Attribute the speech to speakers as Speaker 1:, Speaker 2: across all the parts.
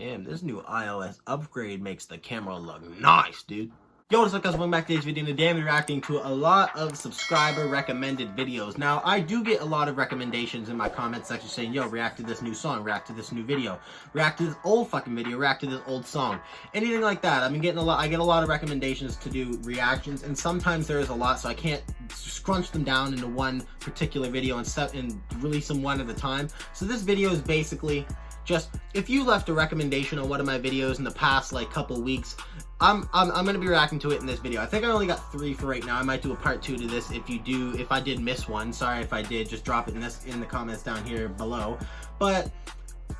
Speaker 1: Damn, this new iOS upgrade makes the camera look nice, dude. Yo, what's up guys, welcome back to today's video. Today I'm reacting to a lot of subscriber recommended videos. Now, I do get a lot of recommendations in my comment section saying, yo, react to this new song, react to this new video, react to this old fucking video, react to this old song. Anything like that. I get a lot of recommendations to do reactions, and sometimes there is a lot, so I can't scrunch them down into one particular video and release them one at a time. So this video is basically just, if you left a recommendation on one of my videos in the past like couple weeks, I'm gonna be reacting to it in this video. I think I only got 3 for right now. I might do a part 2 to this if I did miss one. Sorry if I did, just drop it in the comments down here below. But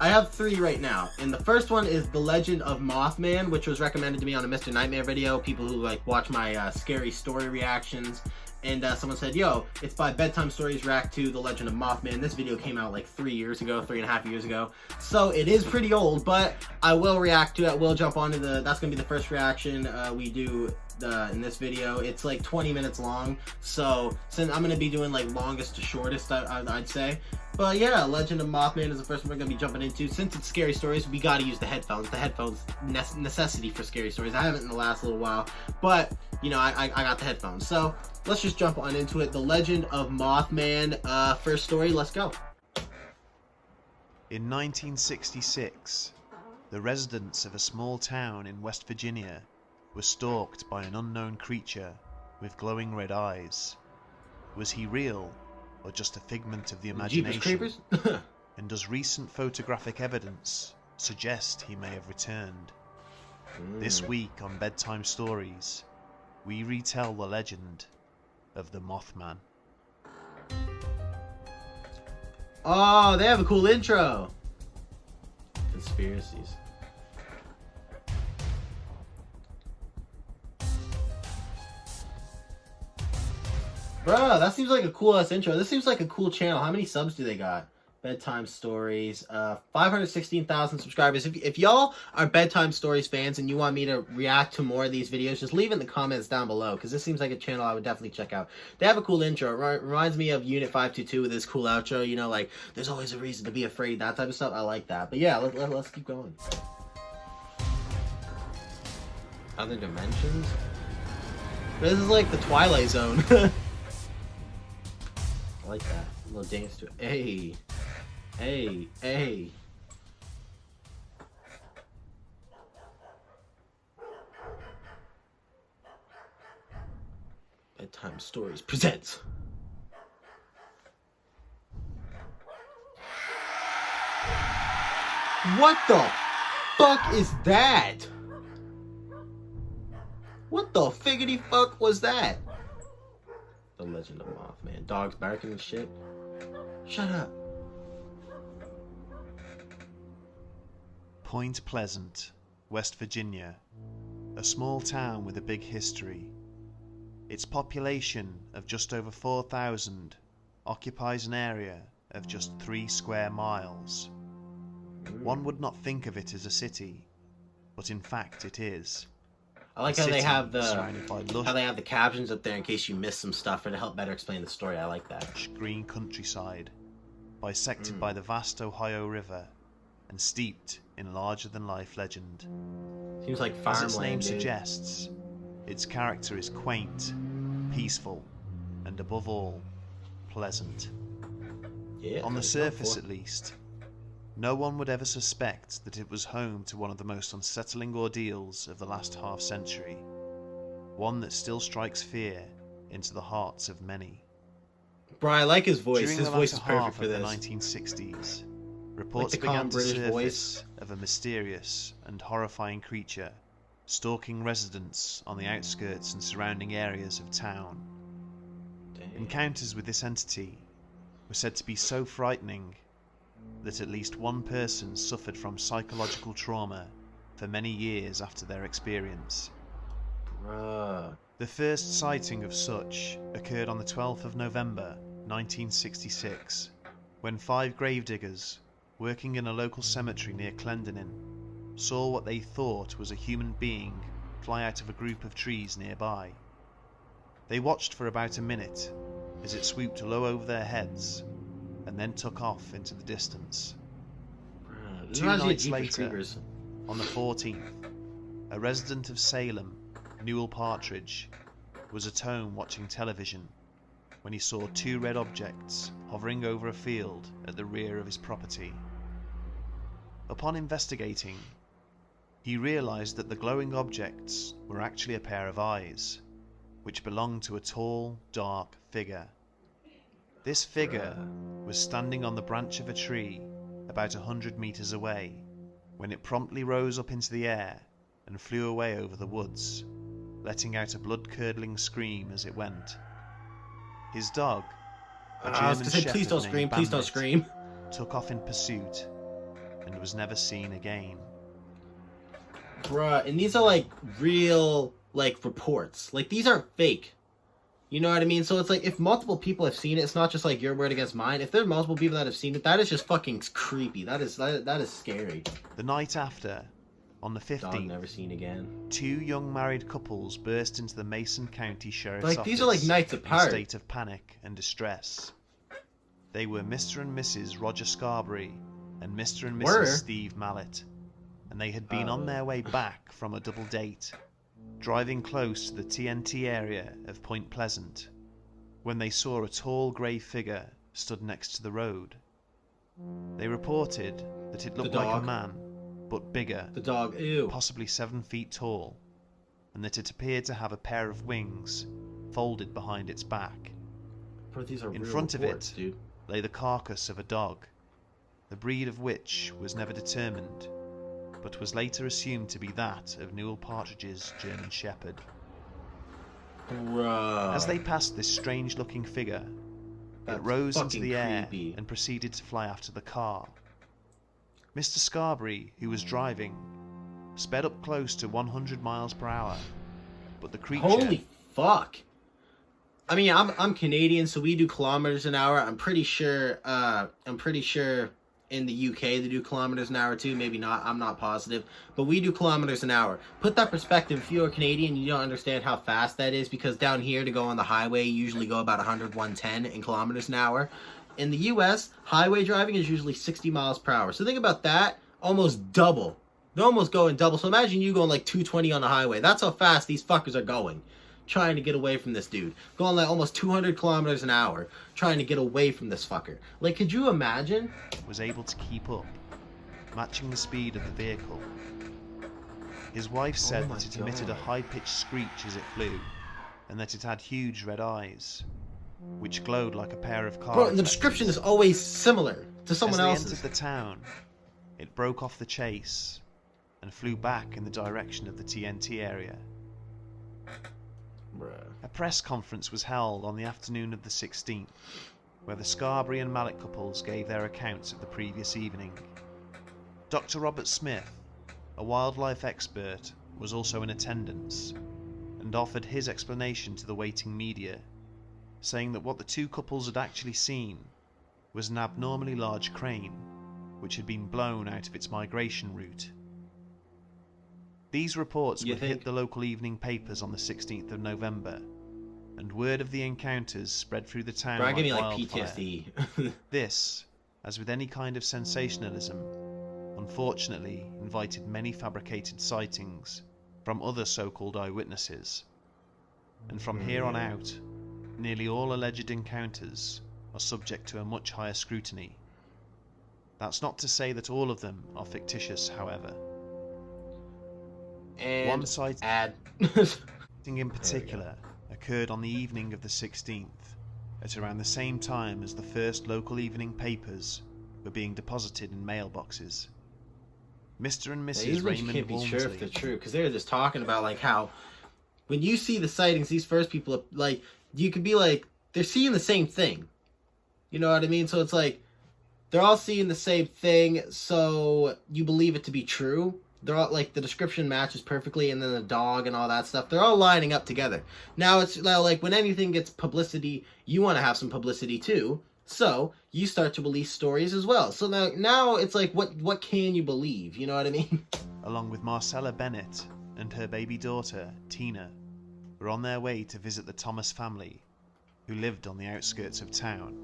Speaker 1: I have 3 right now, and the first one is The Legend of Mothman, which was recommended to me on a Mr. Nightmare video. People who like watch my scary story reactions. And someone said, yo, it's by Bedtime Stories React to The Legend of Mothman. This video came out like 3 years ago, 3.5 years ago. So it is pretty old, but I will react to it. I will jump onto that's going to be the first reaction we do in this video. It's like 20 minutes long. So since I'm going to be doing like longest to shortest, I'd say. But yeah, Legend of Mothman is the first one we're going to be jumping into. Since it's scary stories, we got to use the headphones. The headphones, necessity for scary stories. I haven't in the last little while, but you know, I got the headphones. So let's just jump on into it. The Legend of Mothman, first story, let's go.
Speaker 2: In 1966, the residents of a small town in West Virginia were stalked by an unknown creature with glowing red eyes. Was he real, or just a figment of the imagination? And does recent photographic evidence suggest he may have returned? This week on Bedtime Stories, we retell the legend of the Mothman.
Speaker 1: Oh, they have a cool intro. Conspiracies. Bro, that seems like a cool ass intro. This seems like a cool channel. How many subs do they got? Bedtime Stories, 516,000 subscribers. If y'all are Bedtime Stories fans and you want me to react to more of these videos, just leave it in the comments down below, because this seems like a channel I would definitely check out. They have a cool intro. It reminds me of Unit 522 with this cool outro, you know, like, there's always a reason to be afraid, that type of stuff. I like that. But yeah, let's keep going. Other dimensions? This is like the Twilight Zone. I like that. A little dance to it. Hey. Hey, hey. Bedtime Stories presents. What the fuck is that? What the figgity fuck was that? The Legend of Mothman. Dogs barking and shit. Shut up.
Speaker 2: Point Pleasant, West Virginia, a small town with a big history. Its population of just over 4,000 occupies an area of just 3 square miles. One would not think of it as a city, but in fact it is.
Speaker 1: I like how they have the captions up there in case you miss some stuff or to help better explain the story. I like that.
Speaker 2: Green countryside, bisected by the vast Ohio River and steeped in larger-than-life legend.
Speaker 1: Seems like farmland.
Speaker 2: As its name suggests, its character is quaint, peaceful, and above all, pleasant.
Speaker 1: Yeah,
Speaker 2: on the surface at least, no one would ever suspect that it was home to one of the most unsettling ordeals of the last half-century, one that still strikes fear into the hearts of many.
Speaker 1: Bro, I like his voice.
Speaker 2: During
Speaker 1: his
Speaker 2: the
Speaker 1: voice is
Speaker 2: latter
Speaker 1: perfect
Speaker 2: half
Speaker 1: for
Speaker 2: of
Speaker 1: this.
Speaker 2: The 1960s, reports
Speaker 1: like the
Speaker 2: began to
Speaker 1: British
Speaker 2: surface
Speaker 1: voice
Speaker 2: of a mysterious and horrifying creature stalking residents on the outskirts and surrounding areas of town.
Speaker 1: Dang.
Speaker 2: Encounters with this entity were said to be so frightening that at least one person suffered from psychological trauma for many years after their experience.
Speaker 1: Bruh.
Speaker 2: The first sighting of such occurred on the 12th of November 1966, when 5 gravediggers working in a local cemetery near Clendenin saw what they thought was a human being fly out of a group of trees nearby. They watched for about a minute as it swooped low over their heads and then took off into the distance. 2 nights later, On the 14th, a resident of Salem, Newell Partridge, was at home watching television when he saw two red objects hovering over a field at the rear of his property. Upon investigating, he realized that the glowing objects were actually a pair of eyes, which belonged to a tall, dark figure. This figure was standing on the branch of a tree about 100 meters away when it promptly rose up into the air and flew away over the woods, letting out a blood-curdling scream as it went. His dog, a
Speaker 1: I was
Speaker 2: German
Speaker 1: gonna say,
Speaker 2: shepherd
Speaker 1: please don't
Speaker 2: named
Speaker 1: scream, please don't
Speaker 2: Bandit,
Speaker 1: scream.
Speaker 2: took off in pursuit and was never seen again.
Speaker 1: Bruh, and these are like real, like, reports. Like, these aren't fake. You know what I mean? So it's like, if multiple people have seen it, it's not just like your word against mine. If there are multiple people that have seen it, that is just fucking creepy. That is scary.
Speaker 2: The night after, on the
Speaker 1: Dog
Speaker 2: 15th,
Speaker 1: never seen again.
Speaker 2: two young married couples burst into the Mason County Sheriff's
Speaker 1: Like,
Speaker 2: Office
Speaker 1: these are like nights
Speaker 2: in a
Speaker 1: apart.
Speaker 2: state of panic and distress. They were Mr. and Mrs. Roger Scarberry and Mr. and Mrs. Steve Mallet, and they had been on their way back from a double date, driving close to the TNT area of Point Pleasant, when they saw a tall grey figure stood next to the road. They reported that it looked like a man, but bigger,
Speaker 1: The dog, ew.
Speaker 2: possibly 7 feet tall, and that it appeared to have a pair of wings folded behind its back.
Speaker 1: Bro, these are
Speaker 2: In
Speaker 1: real
Speaker 2: front of
Speaker 1: reports,
Speaker 2: it
Speaker 1: dude.
Speaker 2: lay the carcass of a dog, the breed of which was never determined, but was later assumed to be that of Newell Partridge's German Shepherd.
Speaker 1: Bruh.
Speaker 2: As they passed this strange-looking figure, it
Speaker 1: That's
Speaker 2: rose into
Speaker 1: fucking
Speaker 2: the air
Speaker 1: creepy.
Speaker 2: and proceeded to fly after the car. Mr. Scarberry, who was driving, sped up close to 100 miles per hour, but the creature...
Speaker 1: Holy fuck. I mean, I'm Canadian, so we do kilometers an hour. I'm pretty sure in the UK they do kilometers an hour too. Maybe not. I'm not positive, but we do kilometers an hour. Put that perspective. If you're a Canadian, you don't understand how fast that is, because down here to go on the highway, you usually go about 100, 110 in kilometers an hour. In the US, highway driving is usually 60 miles per hour. So think about that. Almost double. They're almost going double. So imagine you going like 220 on the highway. That's how fast these fuckers are going, trying to get away from this dude. Going like almost 200 kilometers an hour, trying to get away from this fucker. Like, could you imagine?
Speaker 2: was able to keep up, matching the speed of the vehicle. His wife said
Speaker 1: my
Speaker 2: that it emitted a
Speaker 1: God.
Speaker 2: high-pitched screech as it flew, and that it had huge red eyes, which glowed like a pair of car
Speaker 1: Bro, the
Speaker 2: reflectors.
Speaker 1: description is always similar to someone
Speaker 2: As they
Speaker 1: else's.
Speaker 2: entered the town, it broke off the chase and flew back in the direction of the TNT area.
Speaker 1: Bruh.
Speaker 2: A press conference was held on the afternoon of the 16th, where the Scarberry and Mallet couples gave their accounts of the previous evening. Dr. Robert Smith, a wildlife expert, was also in attendance and offered his explanation to the waiting media, saying that what the two couples had actually seen was an abnormally large crane, which had been blown out of its migration route. These reports
Speaker 1: You
Speaker 2: would
Speaker 1: think-
Speaker 2: hit the local evening papers on the 16th of November, and word of the encounters spread through the town
Speaker 1: Bro,
Speaker 2: like
Speaker 1: give me like
Speaker 2: wildfire.
Speaker 1: PTSD.
Speaker 2: This, as with any kind of sensationalism, unfortunately invited many fabricated sightings from other so-called eyewitnesses. And from here on out, nearly all alleged encounters are subject to a much higher scrutiny. That's not to say that all of them are fictitious, however.
Speaker 1: And
Speaker 2: One sighting
Speaker 1: add.
Speaker 2: in particular occurred on the evening of the 16th, at around the same time as the first local evening papers were being deposited in mailboxes. Mr. and
Speaker 1: Yeah,
Speaker 2: Mrs.
Speaker 1: usually you
Speaker 2: Raymond
Speaker 1: can't be sure if they're
Speaker 2: Walmsley,
Speaker 1: true, because they're just talking about like how when you see the sightings, these first people, like, you could be like, they're seeing the same thing. You know what I mean? So it's like they're all seeing the same thing, so you believe it to be true. They're all like, the description matches perfectly, and then the dog and all that stuff, they're all lining up together. Now it's like when anything gets publicity, you want to have some publicity too. So you start to release stories as well. So now it's like, what can you believe? You know what I mean?
Speaker 2: along with Marcella Bennett and her baby daughter, Tina, were on their way to visit the Thomas family, who lived on the outskirts of town.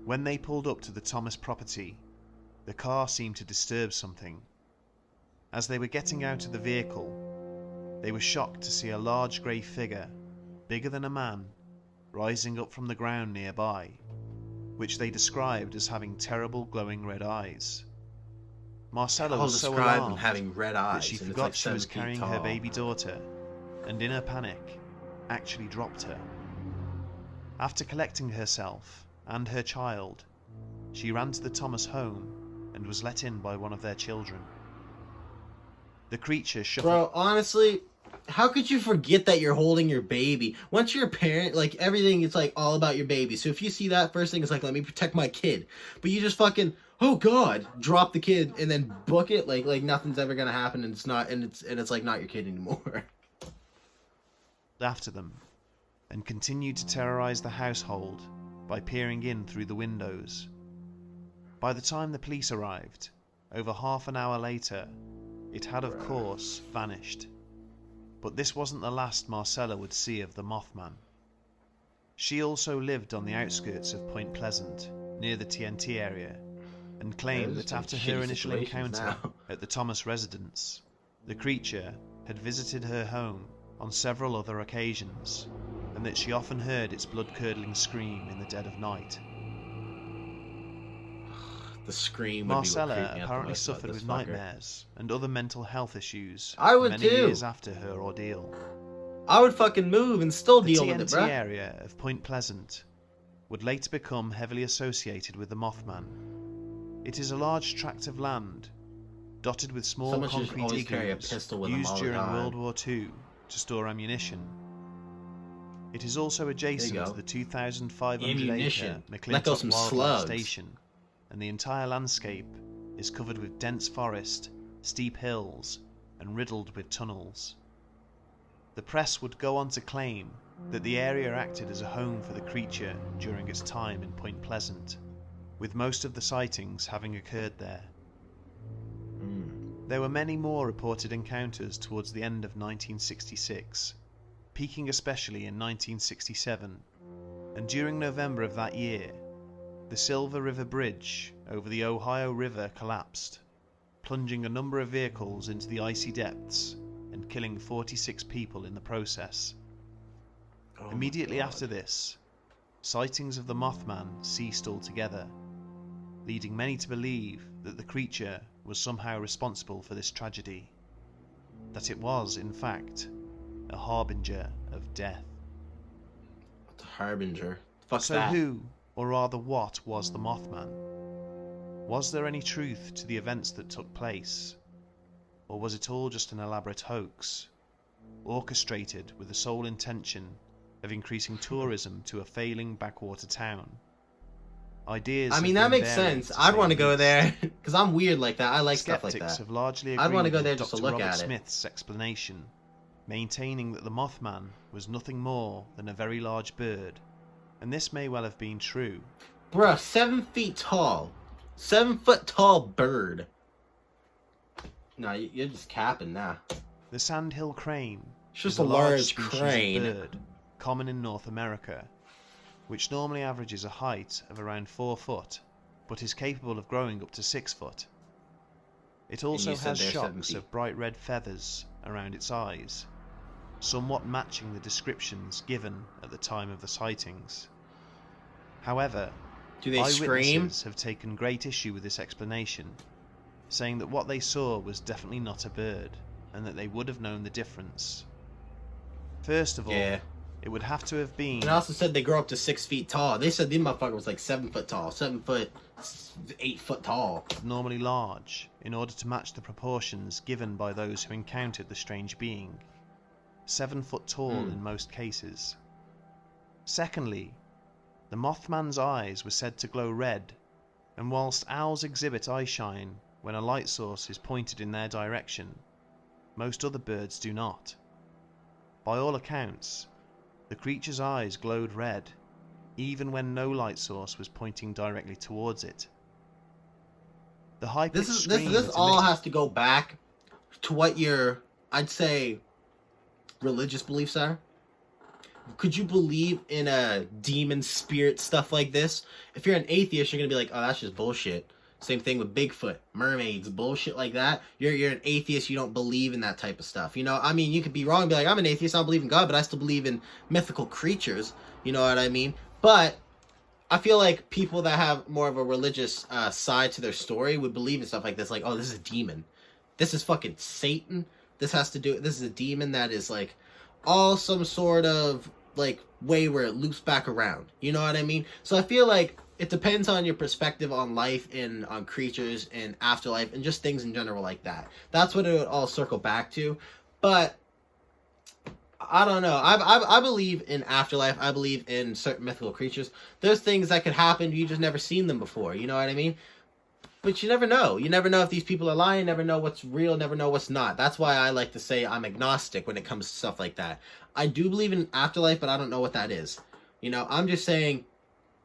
Speaker 2: When they pulled up to the Thomas property, the car seemed to disturb something, As they were getting out of the vehicle, they were shocked to see a large grey figure, bigger than a man, rising up from the ground nearby, which they described as having terrible glowing red eyes. Marcella
Speaker 1: I'll
Speaker 2: was so
Speaker 1: describe them
Speaker 2: alarmed
Speaker 1: having red eyes,
Speaker 2: that she
Speaker 1: and it's
Speaker 2: forgot
Speaker 1: like
Speaker 2: she was
Speaker 1: 7 feet
Speaker 2: carrying her
Speaker 1: tall.
Speaker 2: baby daughter, and in her panic, actually dropped her. After collecting herself and her child, she ran to the Thomas home and was let in by one of their children. The creature shuffled.
Speaker 1: Bro, honestly, how could you forget that you're holding your baby? Once you're a parent, like, everything is, like, all about your baby. So if you see that, first thing is, like, let me protect my kid. But you just fucking, oh God, drop the kid and then book it like nothing's ever gonna happen, and it's not, and it's like not your kid anymore.
Speaker 2: After them and continued to terrorize the household by peering in through the windows. By the time the police arrived, over half an hour later, it had of course vanished. But this wasn't the last Marcella would see of the Mothman. She also lived on the outskirts of Point Pleasant, near the TNT area, and claimed that after her initial encounter at the Thomas residence, the creature had visited her home on several other occasions, and that she often heard its blood-curdling scream in the dead of night.
Speaker 1: The scream would
Speaker 2: Marcella
Speaker 1: be what creeped me out the
Speaker 2: apparently
Speaker 1: most about
Speaker 2: suffered
Speaker 1: this
Speaker 2: with
Speaker 1: fucker.
Speaker 2: nightmares and other mental health issues
Speaker 1: I would
Speaker 2: many
Speaker 1: too.
Speaker 2: years after her ordeal.
Speaker 1: I would fucking move and still
Speaker 2: The
Speaker 1: deal with it,
Speaker 2: TNT
Speaker 1: bruh.
Speaker 2: area of Point Pleasant would later become heavily associated with the Mothman. It is a large tract of land, dotted with small
Speaker 1: Someone should
Speaker 2: concrete
Speaker 1: always carry a
Speaker 2: igloos
Speaker 1: pistol with them
Speaker 2: used
Speaker 1: all the
Speaker 2: during
Speaker 1: time.
Speaker 2: World War II to store ammunition. It is also adjacent
Speaker 1: go.
Speaker 2: to the 2,500-acre
Speaker 1: Ammunition. Let go
Speaker 2: McClintock
Speaker 1: some
Speaker 2: Wildlife
Speaker 1: slugs.
Speaker 2: Station, and the entire landscape is covered with dense forest, steep hills, and riddled with tunnels. The press would go on to claim that the area acted as a home for the creature during its time in Point Pleasant, with most of the sightings having occurred there. There were many more reported encounters towards the end of 1966, peaking especially in 1967, and during November of that year, the Silver River Bridge over the Ohio River collapsed, plunging a number of vehicles into the icy depths and killing 46 people in the process.
Speaker 1: Oh
Speaker 2: Immediately after this, sightings of the Mothman ceased altogether, leading many to believe that the creature was somehow responsible for this tragedy, that it was, in fact, a harbinger of death.
Speaker 1: It's a harbinger. Fuck
Speaker 2: So
Speaker 1: that.
Speaker 2: who, or rather what, was the Mothman? Was there any truth to the events that took place? Or was it all just an elaborate hoax, orchestrated with the sole intention of increasing tourism to a failing backwater town? Ideas
Speaker 1: I mean,
Speaker 2: have
Speaker 1: that
Speaker 2: been
Speaker 1: makes
Speaker 2: varied,
Speaker 1: sense.
Speaker 2: to
Speaker 1: I'd
Speaker 2: say
Speaker 1: want to
Speaker 2: the
Speaker 1: go
Speaker 2: least.
Speaker 1: there because I'm weird like that. I like stuff like
Speaker 2: Skeptics
Speaker 1: that.
Speaker 2: have largely
Speaker 1: I'd
Speaker 2: agreed
Speaker 1: wanna go there
Speaker 2: with
Speaker 1: just to
Speaker 2: Dr.
Speaker 1: look
Speaker 2: Robert
Speaker 1: at it.
Speaker 2: Smith's explanation, maintaining that the Mothman was nothing more than a very large bird, and this may well have been true.
Speaker 1: Bruh, 7 feet tall. 7 foot tall bird. No, you're just capping now.
Speaker 2: The sandhill crane
Speaker 1: It's just
Speaker 2: is
Speaker 1: a large
Speaker 2: species of
Speaker 1: crane.
Speaker 2: bird common in North America, which normally averages a height of around 4 foot, but is capable of growing up to 6 foot. It also
Speaker 1: you said
Speaker 2: has
Speaker 1: they're 7
Speaker 2: shocks
Speaker 1: feet.
Speaker 2: of bright red feathers around its eyes, somewhat matching the descriptions given at the time of the sightings. However,
Speaker 1: Do they scream?
Speaker 2: eyewitnesses have taken great issue with this explanation, saying that what they saw was definitely not a bird, and that they would have known the difference. First of all,
Speaker 1: Yeah.
Speaker 2: it would have to have been
Speaker 1: And also said they grow up to 6 feet tall. They said the motherfucker was like 7 foot tall. 7 foot, 8 foot tall.
Speaker 2: abnormally large in order to match the proportions given by those who encountered the strange being. 7 foot tall in most cases. Secondly, the Mothman's eyes were said to glow red, and whilst owls exhibit eyeshine when a light source is pointed in their direction, most other birds do not. By all accounts, the creature's eyes glowed red, even when no light source was pointing directly towards it. The high-pitched
Speaker 1: This
Speaker 2: scream
Speaker 1: this
Speaker 2: it
Speaker 1: all
Speaker 2: emitted-
Speaker 1: has to go back to what your, I'd say, religious beliefs are. Could you believe in a demon spirit stuff like this? If you're an atheist, you're gonna be like, oh, that's just bullshit. Same thing with Bigfoot, mermaids, bullshit like that. You're an atheist. You don't believe in that type of stuff. You know, I mean, you could be wrong and be like, I'm an atheist. I don't believe in God, but I still believe in mythical creatures. You know what I mean? But I feel like people that have more of a religious side to their story would believe in stuff like this. Like, oh, this is a demon. This is fucking Satan. This is a demon that is like all some sort of like way where it loops back around. You know what I mean? So I feel like it depends on your perspective on life and on creatures and afterlife and just things in general like that. That's what it would all circle back to. But I don't know. I believe in afterlife. I believe in certain mythical creatures. There's things that could happen. You just never seen them before. You know what I mean? But you never know. You never know if these people are lying. Never know what's real. Never know what's not. That's why I like to say I'm agnostic when it comes to stuff like that. I do believe in afterlife, but I don't know what that is. You know, I'm just saying,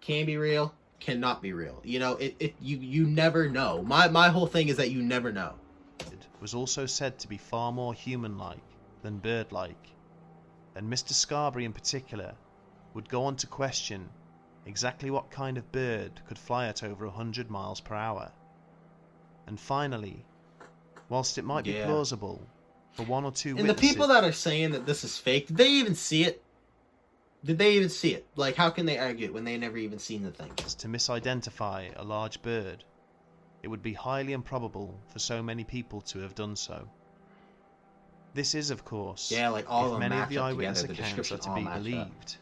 Speaker 1: can be real, cannot be real. You know, you never know. My whole thing is that you never know.
Speaker 2: It was also said to be far more human-like than bird-like, and Mr. Scarberry in particular would go on to question exactly what kind of bird could fly at over 100 miles per hour. And finally, whilst it might be plausible for one or two
Speaker 1: and
Speaker 2: witnesses...
Speaker 1: the people that are saying that this is fake, did they even see it? Did they even see it? Like, how can they argue it when they never even seen the thing?
Speaker 2: ...to misidentify a large bird, it would be highly improbable for so many people to have done so. This is, of course,
Speaker 1: like all
Speaker 2: if
Speaker 1: of them
Speaker 2: many of the
Speaker 1: match up
Speaker 2: eyewitness
Speaker 1: together,
Speaker 2: accounts are to be believed.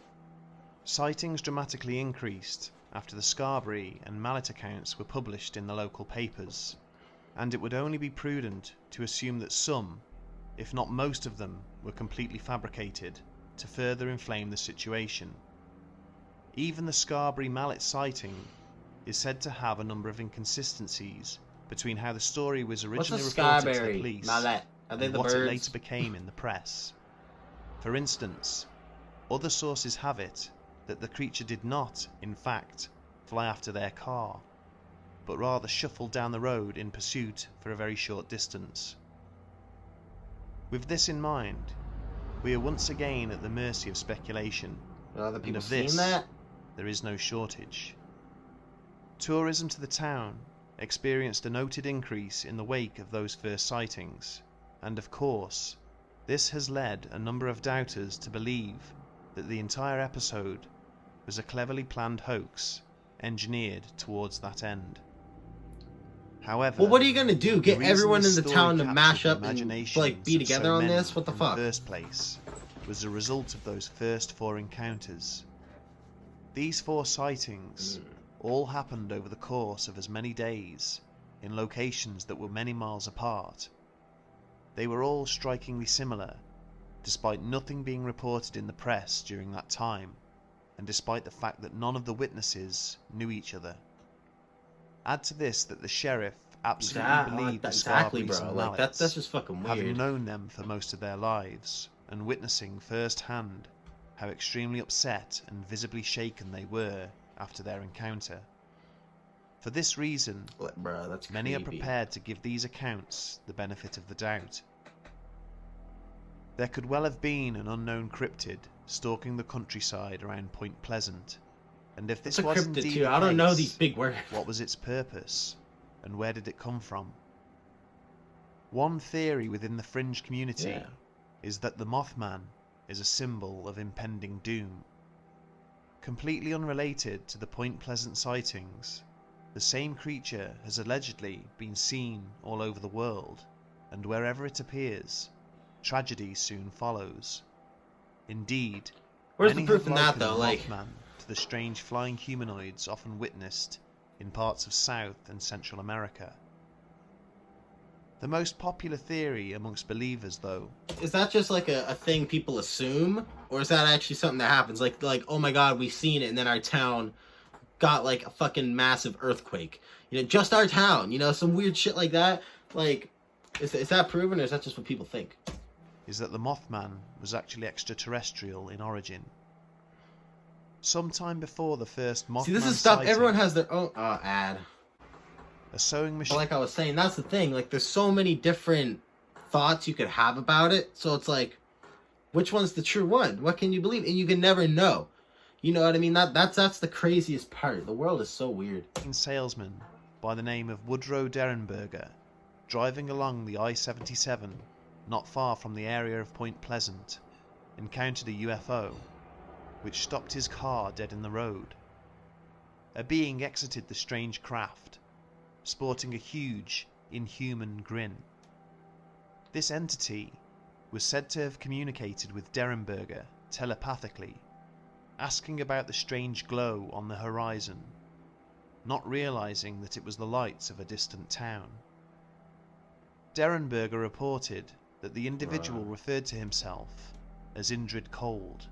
Speaker 2: Sightings dramatically increased after the Scarberry and Mallet accounts were published in the local papers, and it would only be prudent to assume that some, if not most of them, were completely fabricated to further inflame the situation. Even the Scarberry Mallet sighting is said to have a number of inconsistencies between how the story was originally reported to the police
Speaker 1: Mallet? Are they
Speaker 2: and
Speaker 1: the
Speaker 2: what
Speaker 1: birds?
Speaker 2: it later became in the press. For instance, other sources have it that the creature did not, in fact, fly after their car, but rather shuffled down the road in pursuit for a very short distance. With this in mind, we are once again at the mercy of speculation,
Speaker 1: Are other
Speaker 2: and
Speaker 1: people
Speaker 2: of
Speaker 1: seen
Speaker 2: this
Speaker 1: that?
Speaker 2: there is no shortage. Tourism to the town experienced a noted increase in the wake of those first sightings, and of course, this has led a number of doubters to believe that the entire episode was a cleverly planned hoax engineered towards that end. However,
Speaker 1: Well, what are you gonna do?
Speaker 2: the
Speaker 1: Get
Speaker 2: reason
Speaker 1: everyone in
Speaker 2: this
Speaker 1: the
Speaker 2: story
Speaker 1: town to
Speaker 2: captured
Speaker 1: mash
Speaker 2: the
Speaker 1: up and
Speaker 2: imaginations
Speaker 1: like be
Speaker 2: of
Speaker 1: together
Speaker 2: so
Speaker 1: on
Speaker 2: many
Speaker 1: this? What the
Speaker 2: in
Speaker 1: fuck?
Speaker 2: the first place was the result of those first 4 encounters. These 4 sightings all happened over the course of as many days in locations that were many miles apart. They were all strikingly similar, despite nothing being reported in the press during that time, and despite the fact that none of the witnesses knew each other. Add to this that the sheriff absolutely believed the
Speaker 1: Exactly,
Speaker 2: Scarberries
Speaker 1: bro.
Speaker 2: and
Speaker 1: Like
Speaker 2: Mallets,
Speaker 1: that's just fucking
Speaker 2: having
Speaker 1: weird.
Speaker 2: known them for most of their lives, and witnessing firsthand how extremely upset and visibly shaken they were after their encounter. For this reason,
Speaker 1: Bro, that's
Speaker 2: many are
Speaker 1: creepy.
Speaker 2: prepared to give these accounts the benefit of the doubt. There could well have been an unknown cryptid stalking the countryside around Point Pleasant, and if this
Speaker 1: It's a
Speaker 2: was
Speaker 1: cryptid
Speaker 2: indeed
Speaker 1: too.
Speaker 2: the
Speaker 1: I don't know
Speaker 2: case,
Speaker 1: these big words.
Speaker 2: what was its purpose, and where did it come from? One theory within the fringe community is that the Mothman is a symbol of impending doom. Completely unrelated to the Point Pleasant sightings, the same creature has allegedly been seen all over the world, and wherever it appears, tragedy soon follows. Indeed,
Speaker 1: Where's the
Speaker 2: many
Speaker 1: proof
Speaker 2: have
Speaker 1: in that
Speaker 2: likened
Speaker 1: though?
Speaker 2: the
Speaker 1: Like,
Speaker 2: Mothman to the strange flying humanoids often witnessed in parts of South and Central America. The most popular theory amongst believers, though,
Speaker 1: is that just like a thing people assume, or is that actually something that happens? Like, oh my god, we've seen it, and then our town got like a fucking massive earthquake. You know, just our town. You know, some weird shit like that. Like, is that proven, or is that just what people think?
Speaker 2: is that the Mothman was actually extraterrestrial in origin. Sometime before the first Mothman
Speaker 1: See, this is stuff
Speaker 2: sighting,
Speaker 1: everyone has their own ad.
Speaker 2: a sewing
Speaker 1: But
Speaker 2: machine.
Speaker 1: like I was saying, that's the thing. Like, there's so many different thoughts you could have about it. So it's like, which one's the true one? What can you believe? And you can never know. You know what I mean? That's the craziest part. The world is so weird.
Speaker 2: salesman by the name of Woodrow Derenberger, driving along the I-77 not far from the area of Point Pleasant, encountered a UFO, which stopped his car dead in the road. A being exited the strange craft, sporting a huge, inhuman grin. This entity was said to have communicated with Derenberger telepathically, asking about the strange glow on the horizon, not realizing that it was the lights of a distant town. Derenberger reported that the individual referred to himself as Indrid Cold,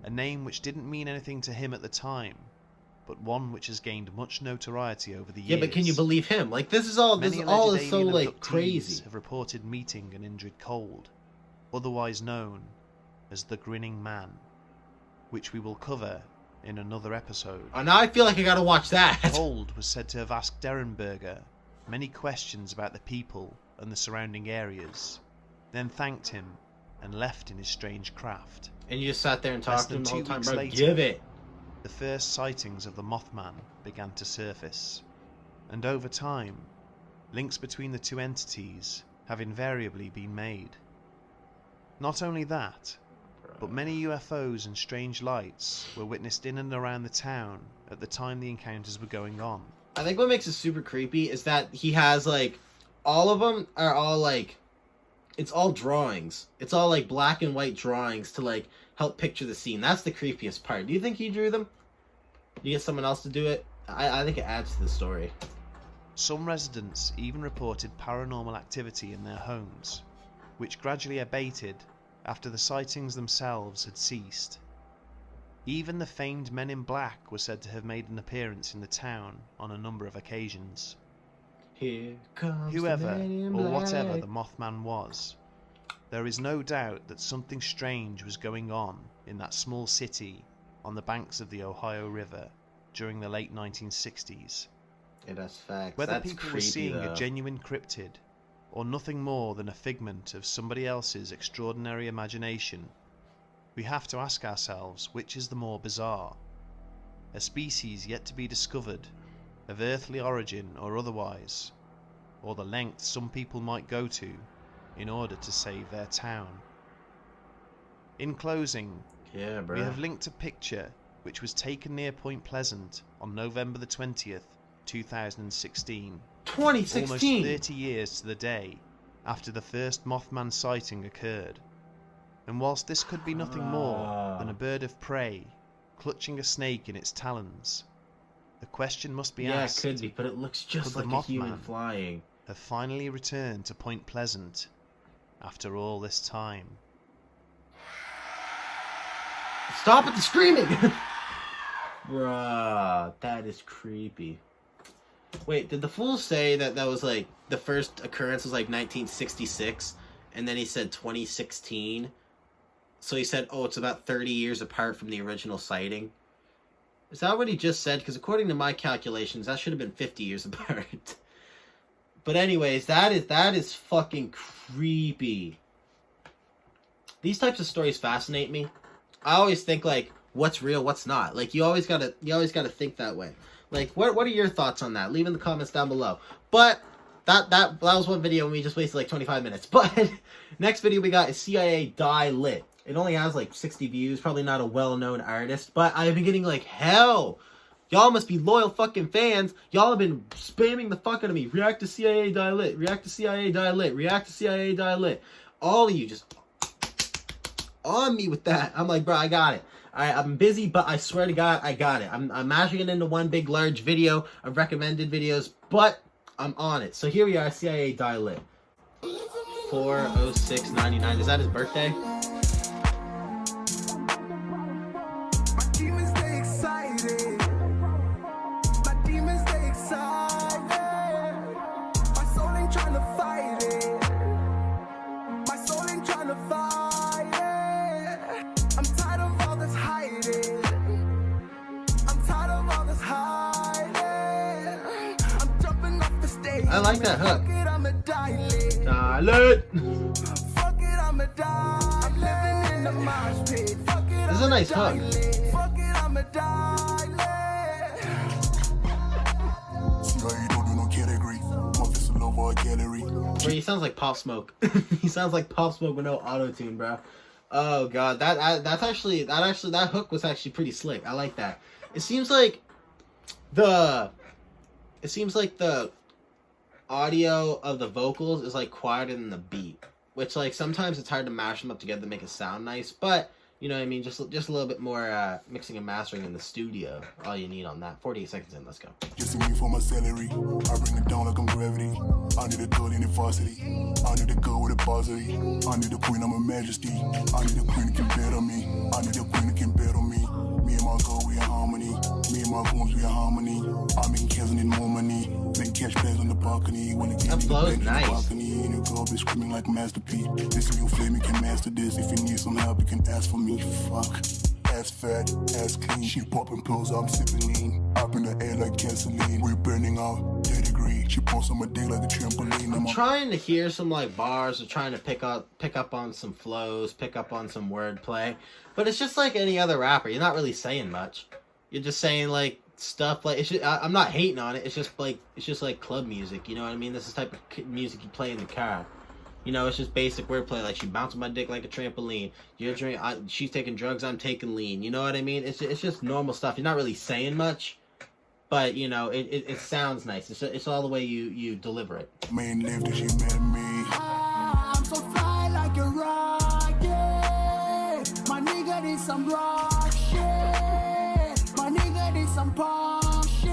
Speaker 2: a name which didn't mean anything to him at the time, but one which has gained much notoriety over the years.
Speaker 1: Yeah, but can you believe him? Like, this is all is so, like, crazy.
Speaker 2: Have reported meeting an Indrid Cold, otherwise known as the Grinning Man, which we will cover in another episode.
Speaker 1: Oh, now I feel like I gotta watch that.
Speaker 2: Cold was said to have asked Derenberger many questions about the people and the surrounding areas, then thanked him and left in his strange craft.
Speaker 1: And you just sat there and talked to him the whole time, bro.
Speaker 2: Later,
Speaker 1: give it.
Speaker 2: The first sightings of the Mothman began to surface, and over time, links between the two entities have invariably been made. Not only that, but many UFOs and strange lights were witnessed in and around the town at the time the encounters were going on.
Speaker 1: I think what makes it super creepy is that he has, like, all of them are all, like, it's all drawings. It's all, like, black and white drawings to, like, help picture the scene. That's the creepiest part. Do you think he drew them? You get someone else to do it? I think it adds to the story.
Speaker 2: Some residents even reported paranormal activity in their homes, which gradually abated after the sightings themselves had ceased. Even the famed Men in Black were said to have made an appearance in the town on a number of occasions.
Speaker 1: Here comes
Speaker 2: Whoever
Speaker 1: the Men in
Speaker 2: or
Speaker 1: Black.
Speaker 2: whatever the Mothman was, there is no doubt that something strange was going on in that small city on the banks of the Ohio River during the late 1960s.
Speaker 1: Yeah, that's facts.
Speaker 2: Whether
Speaker 1: That's
Speaker 2: people
Speaker 1: creepy,
Speaker 2: were seeing
Speaker 1: though.
Speaker 2: a genuine cryptid or nothing more than a figment of somebody else's extraordinary imagination, we have to ask ourselves which is the more bizarre: a species yet to be discovered, of earthly origin or otherwise, or the lengths some people might go to in order to save their town. In closing,
Speaker 1: Yeah, bro.
Speaker 2: we have linked a picture which was taken near Point Pleasant on November the 20th, 2016.
Speaker 1: 2016.
Speaker 2: Almost 30 years to the day after the first Mothman sighting occurred. And whilst this could be nothing more than a bird of prey clutching a snake in its talons, the question must be asked:
Speaker 1: yeah, it could be, but it looks just
Speaker 2: could
Speaker 1: like
Speaker 2: the
Speaker 1: a human
Speaker 2: Mothman
Speaker 1: flying.
Speaker 2: have finally returned to Point Pleasant after all this time?
Speaker 1: Stop at the screaming! Bruh, that is creepy. Wait, did the fool say that was, like, the first occurrence was, like, 1966, and then he said 2016? So he said, oh, it's about 30 years apart from the original sighting? Is that what he just said? Because according to my calculations, that should have been 50 years apart. But anyways, that is fucking creepy. These types of stories fascinate me. I always think, like, what's real, what's not. Like, you always gotta think that way. Like, what are your thoughts on that? Leave in the comments down below. But that was one video and we just wasted like 25 minutes. But next video we got is CIA Die Lit. It only has like 60 views, probably not a well-known artist, but I've been getting like hell. Y'all must be loyal fucking fans. Y'all have been spamming the fuck out of me. React to CIA Die Lit. React to CIA Die Lit. React to CIA Die Lit. All of you just on me with that. I'm like, bro, I got it. Alright, I'm busy, but I swear to God, I got it. I'm mashing it into one big, large video of recommended videos, but I'm on it. So here we are, CIA Die Lit. 4/06/99. Is that his birthday? I like that hook. Dilate. This is a nice hook.
Speaker 3: CIA don't do pedigree. My fist all over a gallery.
Speaker 1: Bro, he sounds like Pop Smoke. He sounds like Pop Smoke with no auto-tune, bro. Oh god, that hook was actually pretty slick. I like that. It seems like the audio of the vocals is like quieter than the beat, which like sometimes it's hard to mash them up together to make it sound nice, but you know what I mean, just a little bit more mixing and mastering in the studio. All you need on that. 48 seconds in, let's go.
Speaker 3: Just me for my salary. I bring it down like I'm gravity. I need a girl in the varsity. I need a girl with a buzzity. I need a queen of my majesty. I need a queen that can better me. I need a queen that can better me. Me and my girl, we in harmony. Me and my goons, we in harmony. I'm making cash and more money. Make cash bags on the balcony. When again,
Speaker 1: that flow's nice.
Speaker 3: Balcony, and the girl be screaming like Master P. This new flame, you can master this. If you need some help, you can ask for me. Fuck. Ass fat, ass clean. She popping pills, I'm sipping lean. Up in the air like gasoline. We're burning out, 30 degree. She posts on my dick like a trampoline.
Speaker 1: I'm trying to hear some like bars, or trying to pick up on some flows, pick up on some wordplay. But it's just like any other rapper. You're not really saying much. You're just saying like stuff like it's just, I'm not hating on it. It's just like club music. You know what I mean? This is the type of music you play in the car. You know, it's just basic wordplay. Like she bouncing my dick like a trampoline. She's taking drugs. I'm taking lean. You know what I mean? It's just normal stuff. You're not really saying much, but you know it sounds nice. It's all the way you deliver it.
Speaker 3: Main live that she met me. I'm so fly like a rocket. My nigga did some rock shit. My nigga did some pop shit.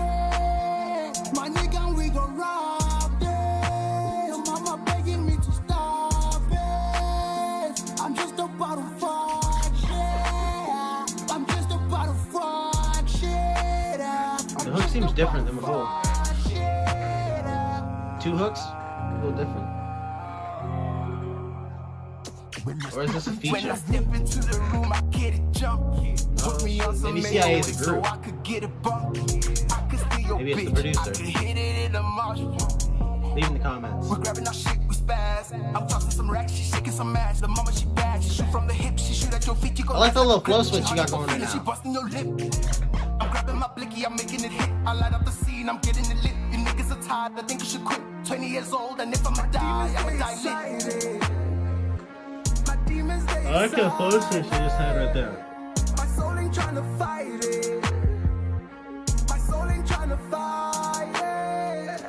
Speaker 3: My nigga we go rock it. Your mama begging me to stop it. I'm just about to fuck shit. I'm just about to fuck shit.
Speaker 1: The hook seems different than before. 2 hooks, a little different. Or is this a feature?
Speaker 4: When I step into the room, I get it jump. Put me on some
Speaker 1: maybe CIA is a
Speaker 4: so
Speaker 1: group.
Speaker 4: I could get it bump. I could steal your
Speaker 1: Maybe it's the
Speaker 4: bitch.
Speaker 1: producer.
Speaker 4: I could hit it in the marsh.
Speaker 1: Leave in the comments.
Speaker 4: We're grabbing our shit, we spaz. I'm tossing some racks, she shaking some ass. The mama she bad, she shoot from the hip, she shoot at your feet. You go
Speaker 1: I like the little flow switch you got going right
Speaker 4: She
Speaker 1: now.
Speaker 4: busting your lip. I'm grabbing my blicky, I'm making it hit. I light up the scene, I'm getting it lit. You niggas are tired, I think you should quit. 20 years old, and if I'ma die, I'ma die lit.
Speaker 1: I like the flow switch you just had right there.
Speaker 4: My soul ain't trying to fight it. My soul ain't trying to fight it.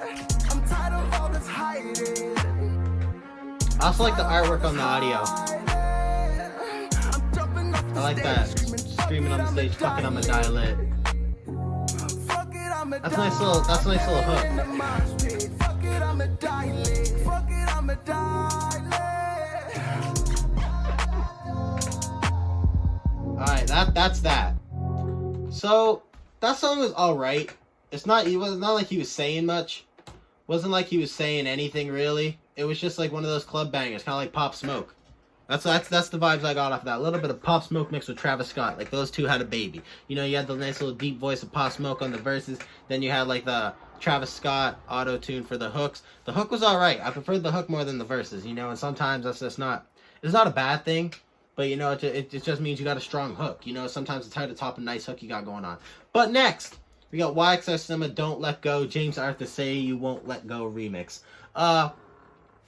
Speaker 4: I'm tired of all this hiding.
Speaker 1: I also like the artwork on the audio.
Speaker 4: I'm jumping off the
Speaker 1: I like
Speaker 4: stage,
Speaker 1: that. Screaming on the stage, fucking I'ma die lit.
Speaker 4: Fuck it, I'ma
Speaker 1: That's a nice little hook.
Speaker 4: Fuck it, I'ma die lit. Fuck it, I'ma die lit.
Speaker 1: Alright, that's that. So that song was alright. It was not like he was saying much. Wasn't like he was saying anything really. It was just like one of those club bangers, kinda like Pop Smoke. That's the vibes I got off of that. A little bit of Pop Smoke mixed with Travis Scott. Like those two had a baby. You know, you had the nice little deep voice of Pop Smoke on the verses. Then you had like the Travis Scott auto-tune for the hooks. The hook was alright. I preferred the hook more than the verses, you know, and sometimes that's just not, it's not a bad thing. But, you know, it just means you got a strong hook. You know, sometimes it's hard to top a nice hook you got going on. But next, we got YXR Cinema, Don't Let Go, James Arthur Say You Won't Let Go remix. Now,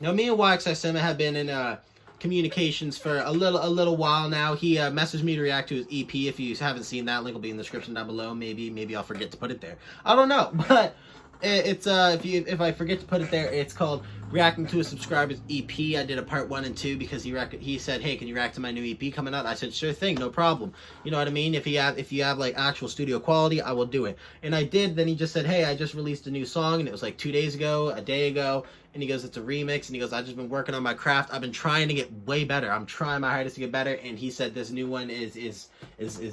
Speaker 1: me and YXR Cinema have been in communications for a little while now. He messaged me to react to his EP. If you haven't seen that, link will be in the description down below. Maybe I'll forget to put it there. I don't know, but it's if I forget to put it there, it's called Reacting to a Subscriber's EP. I did a part 1 and 2 because he said, hey, can you react to my new EP coming out? I said, sure thing, no problem. You know what I mean? If you have like actual studio quality, I will do it. And I did. Then he just said, hey, I just released a new song, and it was like 2 days ago, a day ago. And he goes, it's a remix. And he goes, I've just been working on my craft. I've been trying to get way better. I'm trying my hardest to get better. And he said this new one is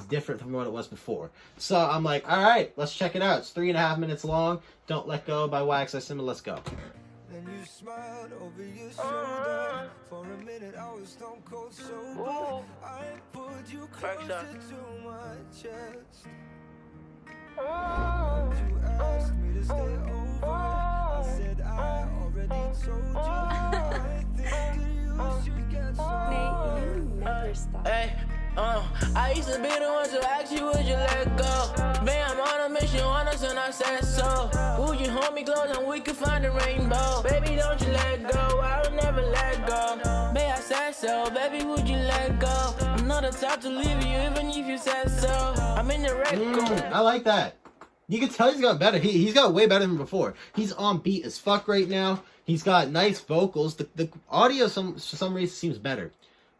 Speaker 1: different from what it was before. So I'm like, all right, let's check it out. It's 3.5 minutes long. Don't Let Go by YXR Cinema. Let's go.
Speaker 5: Then you smiled over your shoulder. For a minute I was stone cold sober. I put you closer to my chest. You asked me to stay over. I said I already told you. I think that you should get some.
Speaker 6: Nee, you never stop.
Speaker 7: Hey,
Speaker 6: I used to be the one to ask you, would you let go? Man, I'm on a mission, on us, and I said so. Would you hold me close and we could find a rainbow? Baby, don't you let go, I will never let go. Babe, I said so, baby, would you let go? I'm not the type to leave you, even if you said so. I'm in the record.
Speaker 1: I like that. You can tell he's got better. He's got way better than before. He's on beat as fuck right now. He's got nice vocals. The audio, for some reason, seems better.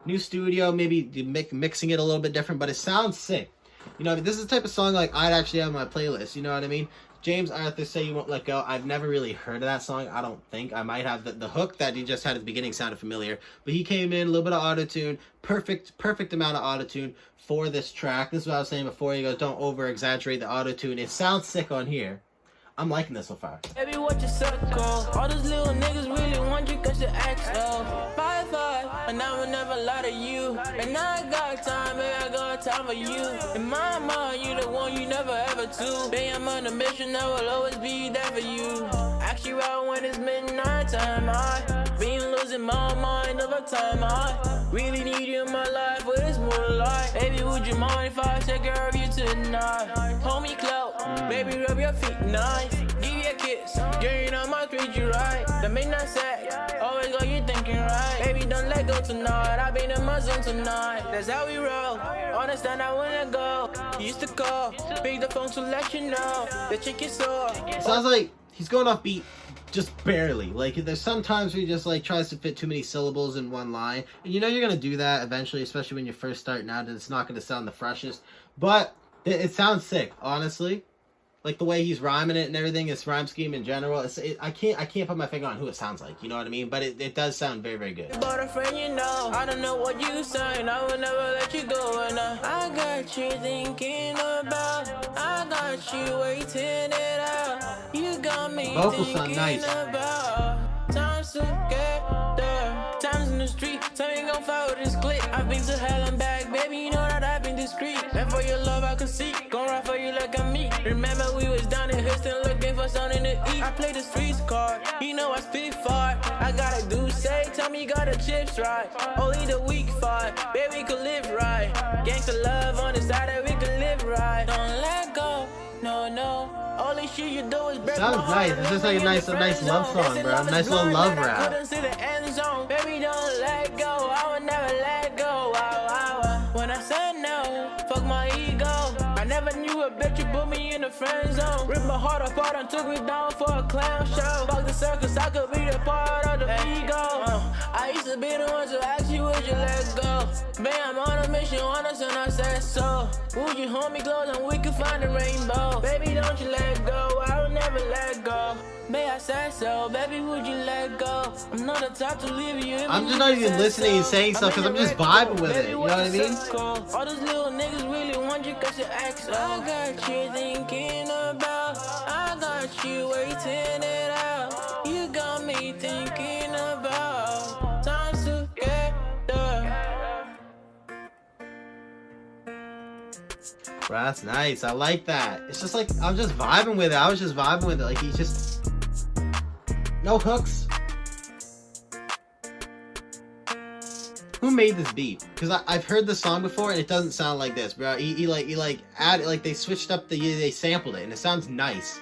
Speaker 1: New studio, maybe mixing it a little bit different, but it sounds sick. You know, this is the type of song like I'd actually have on my playlist. You know what I mean? James Arthur, Say You Won't Let Go. I've never really heard of that song. I don't think. I might have. The hook that he just had at the beginning sounded familiar. But he came in, a little bit of auto-tune. Perfect amount of auto-tune for this track. This is what I was saying before. He goes, don't over-exaggerate the auto-tune. It sounds sick on here. I'm liking this so far.
Speaker 6: Baby, what you circle? All those little niggas really want you cause you act so. 5'5", and I will never lie to you. And I got time, baby, I got time for you. In my mind, you the one you never ever to. Baby, I'm on a mission, I will always be there for you. Ask you out when it's midnight time. I been losing my mind over time. I really need you in my life with this moonlight. Baby, would you mind if I take care of you tonight? Hold me close, baby, rub your feet nice. Give you a kiss, girl, you know my treat you right. The midnight set, always got you thinking right. Baby, don't let go tonight, I've been in my zone tonight. That's how we roll, understand I wanna go. You used to call, pick the phone to let you know the chick is sore.
Speaker 1: Sounds like he's going off beat just barely. Like, there's sometimes where he just like tries to fit too many syllables in one line. And you know you're gonna do that eventually, especially when you're first starting out, and it's not gonna sound the freshest. But it sounds sick, honestly. Like the way he's rhyming it and everything, his rhyme scheme in general. I can't put my finger on who it sounds like. You know what I mean? But it does sound very, very good.
Speaker 6: But a friend, you know, I don't know what you saying. I will never let you go. And I got you thinking about. I got you waiting it out. You got me
Speaker 1: Vocals
Speaker 6: thinking
Speaker 1: sound nice.
Speaker 6: about times to get there. Times in the street, tell me gon' follow this clip. I've been to hell and back, baby. You know that I've been discreet. And for your love, I could see. Gon' ride for you like I'm me. Remember we was down in Houston looking for something to eat. I play the streets card, you know I spit far. I gotta do say, tell me you got the chips right. Only the weak fight, baby we could live right. Gangsta love on the side that we could live right. Don't let go, no. Only shit you do is break
Speaker 1: Sounds
Speaker 6: my heart.
Speaker 1: nice. It's just like a nice love song, bro. Nice little love rap.
Speaker 6: Couldn't see the end zone. Baby, don't let go. I would never let go. When I said no, fuck my ego. I never knew a bitch you put me in the friend zone. Ripped my heart apart and took me down for a clown show. Fuck the circus, I could be the part of the ego. I used to be the one to ask you, would you let go? Man, I'm on a mission, on us, and I said so. Would you hold me close and we could find a rainbow? Baby, don't you let go, I will never let go. Babe, I said so, baby, would you let go? I'm not the type to leave you.
Speaker 1: I'm just not even listening and saying stuff because I'm just vibing with it. You know what I mean?
Speaker 6: All those little niggas really want you cause you act so. I got you thinking about. I got you waiting it out. You got me thinking about times together.
Speaker 1: Bro, that's nice. I like that. It's just like, I'm just vibing with it. I was just vibing with it. Like, he's just... No hooks. Who made this beat? Because I've heard this song before and it doesn't sound like this, bro. He added, like, they switched up they sampled it and it sounds nice.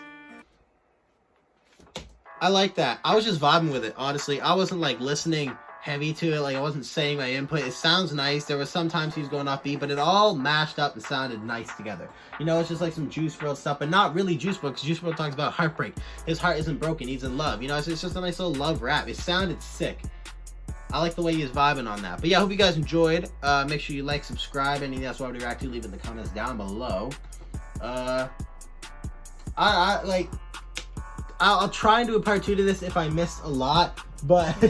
Speaker 1: I like that. I was just vibing with it, honestly. I wasn't like listening heavy to it, like I wasn't saying my input. It sounds nice. There was sometimes he was going off beat, but it all mashed up and sounded nice together. You know, it's just like some Juice WRLD stuff, but not really Juice WRLD, because Juice WRLD talks about heartbreak. His heart isn't broken, he's in love. You know, it's just a nice little love rap. It sounded sick. I like the way he was vibing on that. But yeah, I hope you guys enjoyed. Make sure you like, subscribe, anything else you want to react to, leave it in the comments down below. I'll try and do a part 2 to this if I missed a lot, but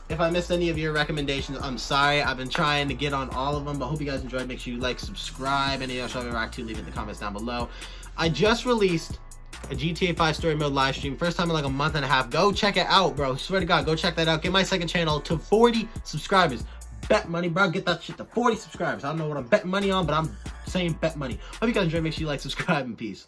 Speaker 1: if I missed any of your recommendations, I'm sorry. I've been trying to get on all of them, but hope you guys enjoyed. Make sure you like, subscribe, anything else you want to react to, leave it in the comments down below. I just released a GTA 5 story mode live stream, first time in like a month and a half. Go check it out, bro. Swear to God, go check that out. Get my second channel to 40 subscribers. Bet money, bro. Get that shit to 40 subscribers. I don't know what I'm betting money on, but I'm saying bet money. Hope you guys enjoyed. Make sure you like, subscribe, and peace.